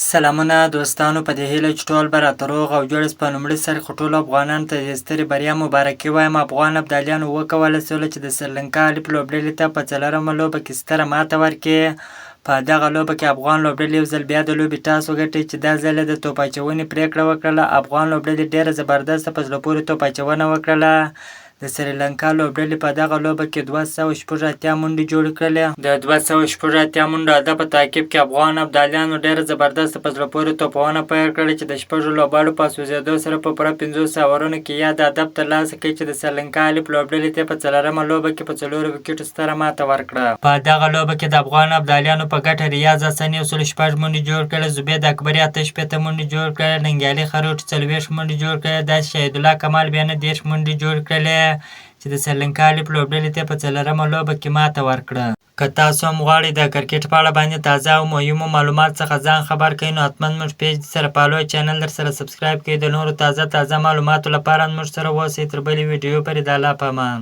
سلامونه دوستانو، په دې هیله چې ټول به راته روغ او جوړ یاست. په لومړي سر خو ټولو افغانانو ته د سترې بریا مبارکي وایم. افغان ابدالیانو وکولی سوله چې د سریلانکا الف لوبډلې ته په 4مه لوبه کې ستره ماته ورکړي. په دغه لوبه کې افغان لوبډلې یو ځل بیا د لوبې ټاس وګټي چې دا ځل د توپ اچونې پرېکړه وکړله. افغان لوبډلې ډېره زبردسته په زړه پورې توپ اچونه وکړله. د سریلانکا لوبډلې په دغه لوبه کې 280 منډې جوړې کړلې. د 280 منډو هدف په تعقیب کې افغان ابدالیانو ډېره زبردسته په زړه پورې توپونه پیل کړل چې د 6 لوبغاړو په سوځېدو سره په پوره 500 اورونو کې یاد هدف ترلاسه کړي چې د سریلانکا الف لوبډلې ته په 4مه لوبه کې په 4 وکټو ستره ماته ورکړه. په دغه لوبه کې د افغان ابدالیانو په ګټه ریاض حسني 106 منډې جوړ کړلې، زبید اکبري 58 منډې جوړ کړلې، ننګیالي خروټ 40 منډې جوړ کړلې، داسې شهید الله کمال بیا 30 منډې جوړ کړلې چې د سریلانکا الف لوبډلې ته په 4مه لوبه کې ماته ورکړه. که تاسو هم غواړئ د کرکټ په اړه باندې تازه او مهمو معلومات څخه ځان خبر کړئ، نو حتما موږ پیج سره فالو، چینل در سره سبسکرایب کړئ. د نورو تازه معلوماتو لپاره موږ سره اوسئ. تر بلې ویډیو پورې د الله په امان.